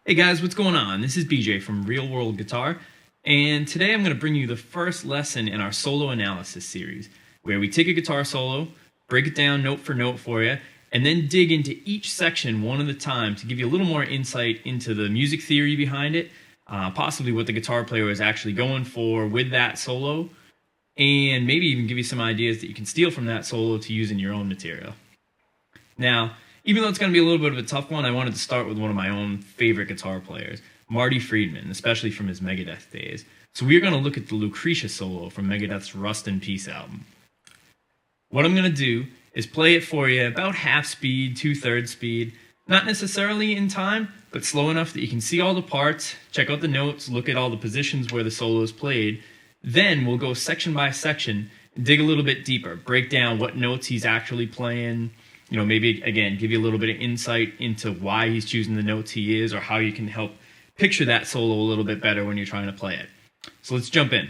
Hey guys, what's going on? This is BJ from Real World Guitar, and today I'm going to bring you the first lesson in our solo analysis series, where we take a guitar solo, break it down note for note for you, and then dig into each section one at a time to give you a little more insight into the music theory behind it, possibly what the guitar player is actually going for with that solo, and maybe even give you some ideas that you can steal from that solo to use in your own material. Now, even though it's going to be a little bit of a tough one, I wanted to start with one of my own favorite guitar players, Marty Friedman, especially from his Megadeth days. So we're going to look at the Lucretia solo from Megadeth's Rust in Peace album. What I'm going to do is play it for you about half speed, 2/3 speed, not necessarily in time, but slow enough that you can see all the parts, check out the notes, look at all the positions where the solo is played. Then we'll go section by section, dig a little bit deeper, break down what notes he's actually playing, maybe, again, give you a little bit of insight into why he's choosing the notes he is or how you can help picture that solo a little bit better when you're trying to play it. So let's jump in.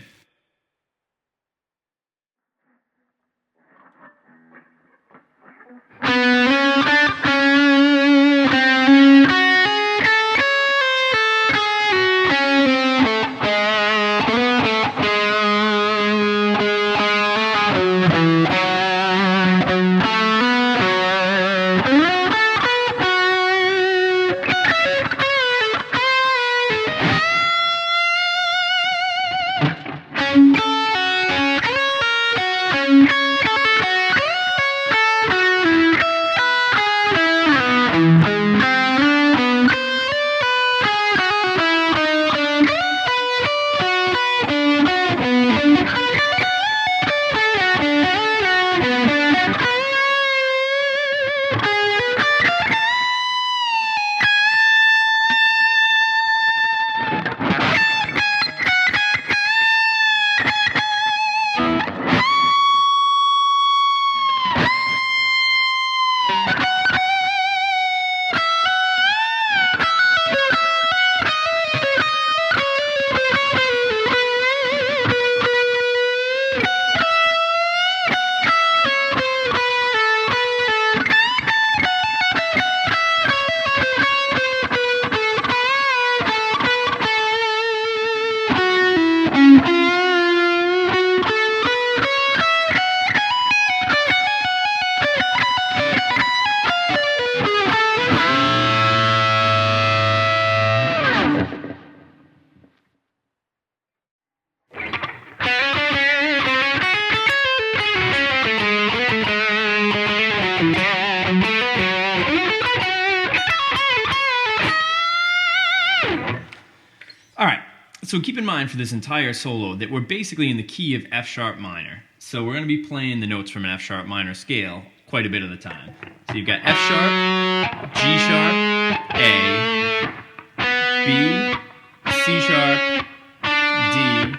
Alright, so keep in mind for this entire solo that we're basically in the key of F sharp minor. So we're going to be playing the notes from an F sharp minor scale quite a bit of the time. So you've got F sharp, G sharp, A, B, C sharp, D,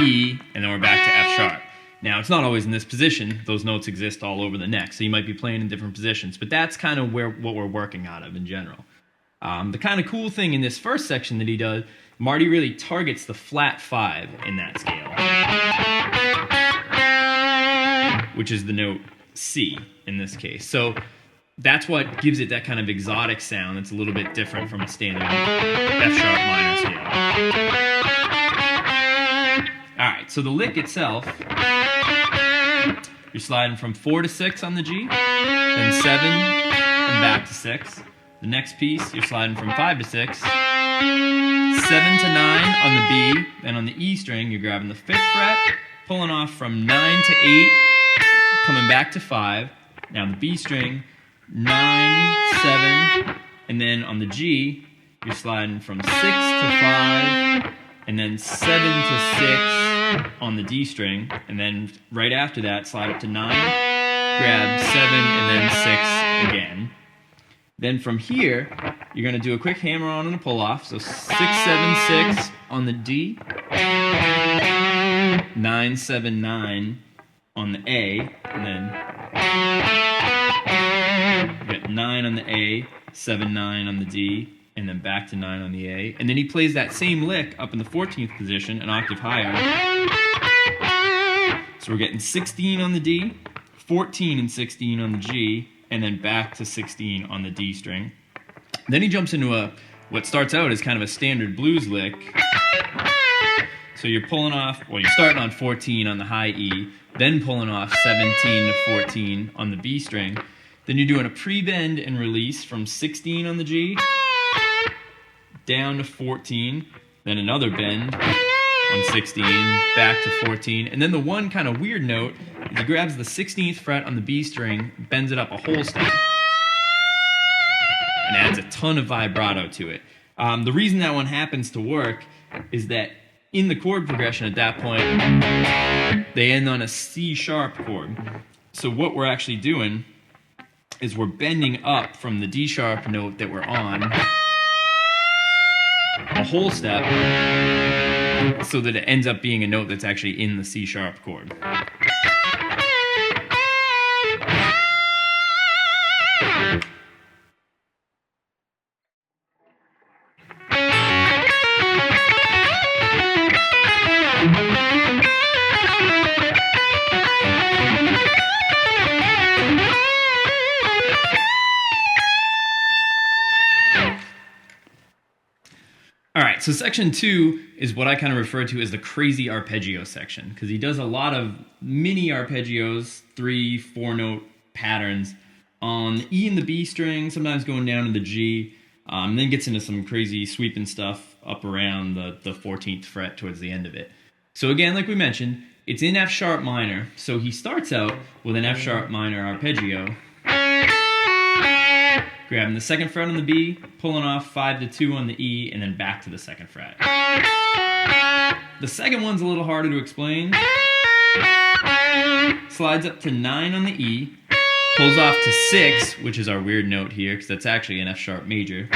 E, and then we're back to F sharp. Now, it's not always in this position. Those notes exist all over the neck, so you might be playing in different positions, but that's kind of what we're working out of in general. The kind of cool thing in this first section that he does, Marty really targets the flat 5 in that scale, which is the note C in this case. So that's what gives it that kind of exotic sound that's a little bit different from a standard F sharp minor scale. Alright, so the lick itself, you're sliding from 4 to 6 on the G, then 7, and back to 6. The next piece, you're sliding from 5 to 6, 7 to 9 on the B, then on the E string, you're grabbing the 5th fret, pulling off from 9 to 8, coming back to 5, now the B string, 9, 7, and then on the G, you're sliding from 6 to 5, and then 7 to 6 on the D string, and then right after that, slide up to 9, grab 7, and then 6 again. Then from here, you're going to do a quick hammer-on and a pull-off. So 6, 7, 6 on the D, 9, 7, 9 on the A, and then you got 9 on the A, 7, 9 on the D, and then back to 9 on the A. And then he plays that same lick up in the 14th position, an octave higher. So we're getting 16 on the D, 14 and 16 on the G, and then back to 16 on the D string. Then he jumps into a what starts out as kind of a standard blues lick. So you're pulling off, well, you're starting on 14 on the high E, then pulling off 17 to 14 on the B string. Then you're doing a pre-bend and release from 16 on the G, down to 14, then another bend on 16, back to 14, and then the one kind of weird note is he grabs the 16th fret on the B string, bends it up a whole step, and adds a ton of vibrato to it. The reason that one happens to work is that in the chord progression at that point, they end on a C sharp chord. So what we're actually doing is we're bending up from the D sharp note that we're on a whole step so that it ends up being a note that's actually in the C sharp chord. So section 2 is what I kind of refer to as the crazy arpeggio section, because he does a lot of mini arpeggios, 3, 4 note patterns on the E and the B string, sometimes going down to the G, then gets into some crazy sweeping stuff up around the 14th fret towards the end of it. So again, like we mentioned, it's in F sharp minor, so he starts out with an F sharp minor arpeggio, grabbing the 2nd fret on the B, pulling off 5 to 2 on the E, and then back to the 2nd fret. The second one's a little harder to explain. Slides up to 9 on the E, pulls off to 6, which is our weird note here, because that's actually an F sharp major,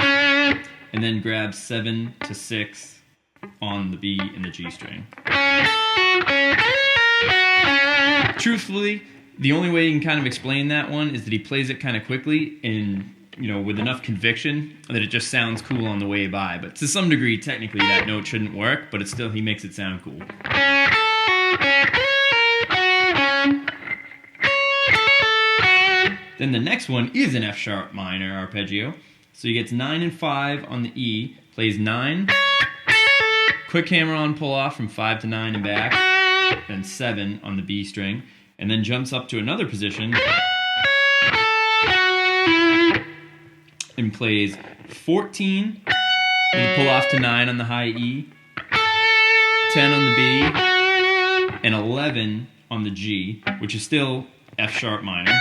and then grabs 7 to 6 on the B and the G string. Truthfully, the only way you can kind of explain that one is that he plays it kind of quickly and, with enough conviction that it just sounds cool on the way by. But to some degree, technically, that note shouldn't work, but he makes it sound cool. Then the next one is an F sharp minor arpeggio. So he gets 9 and 5 on the E, plays 9, quick hammer on pull off from 5 to 9 and back, then 7 on the B string, and then jumps up to another position and plays 14 with a pull off to 9 on the high E, 10 on the B, and 11 on the G, which is still F sharp minor.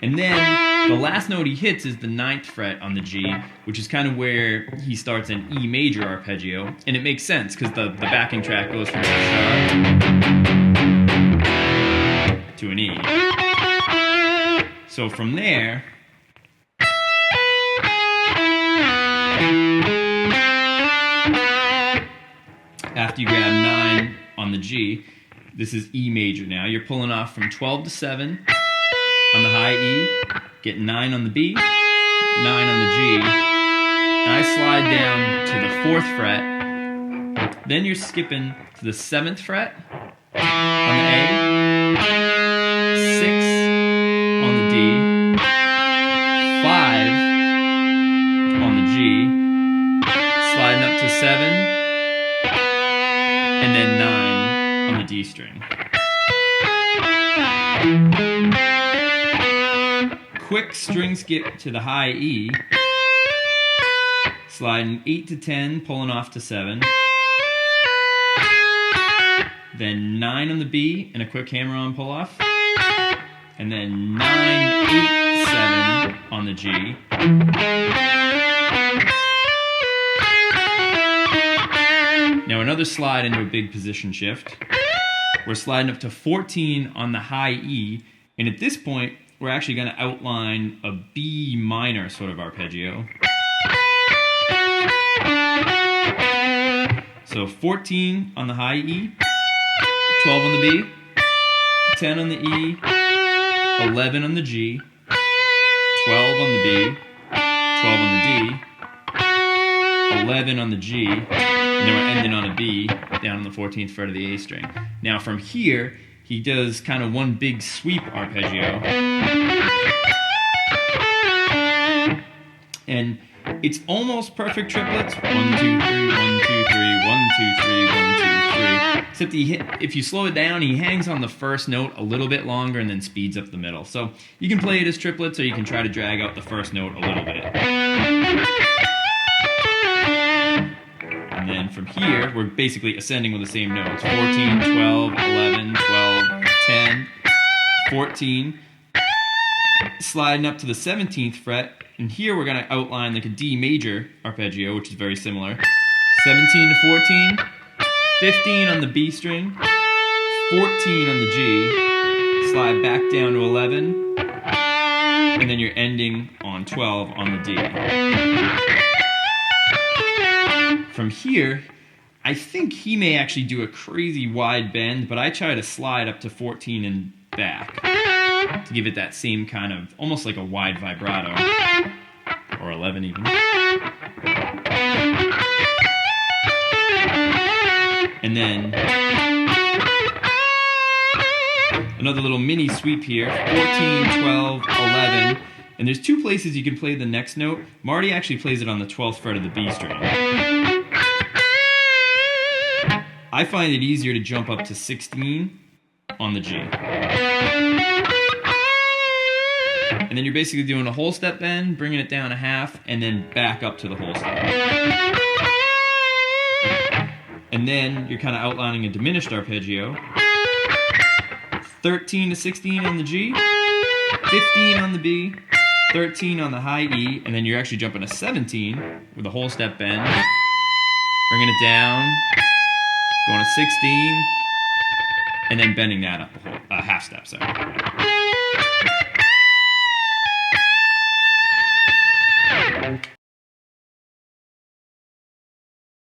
And then the last note he hits is the 9th fret on the G, which is kind of where he starts an E major arpeggio, and it makes sense because the backing track goes from F sharp to an E. So from there, after you grab 9 on the G, this is E major now. You're pulling off from 12 to 7 on the high E, get 9 on the B, 9 on the G, and I slide down to the 4th fret. Then you're skipping to the 7th fret on the A, 6 on the D, 5 on the G, sliding up to 7, and then 9 on the D string. Quick string skip to the high E, sliding 8 to 10, pulling off to 7, then 9 on the B and a quick hammer on pull off, and then 9, 8, 7 on the G. Now another slide into a big position shift. We're sliding up to 14 on the high E, and at this point, we're actually going to outline a B minor sort of arpeggio. So 14 on the high E, 12 on the B, 10 on the E, 11 on the G, 12 on the B, 12 on the D, 11 on the G, and then we're ending on a B down on the 14th fret of the A string. Now from here, he does kind of one big sweep arpeggio. And it's almost perfect triplets. 1, 2, 3, 1, 2, 3, 1, 2, 3, 1, 2, 3. Except if you slow it down, he hangs on the first note a little bit longer and then speeds up the middle. So you can play it as triplets, or you can try to drag out the first note a little bit. And then from here, we're basically ascending with the same notes. 14, 12, 11, 12, 10, 14. Sliding up to the 17th fret. And here we're going to outline like a D major arpeggio, which is very similar. 17 to 14, 15 on the B string, 14 on the G, slide back down to 11, and then you're ending on 12 on the D. From here, I think he may actually do a crazy wide bend, but I try to slide up to 14 and back to give it that same kind of, almost like a wide vibrato, or 11 even. And then another little mini sweep here, 14, 12, 11. And there's two places you can play the next note. Marty actually plays it on the 12th fret of the B string. I find it easier to jump up to 16 on the G. And then you're basically doing a whole step bend, bringing it down a half, and then back up to the whole step. And then you're kind of outlining a diminished arpeggio. 13 to 16 on the G, 15 on the B, 13 on the high E, and then you're actually jumping to 17 with a whole step bend, bringing it down, going to 16, and then bending that up a half step. Sorry.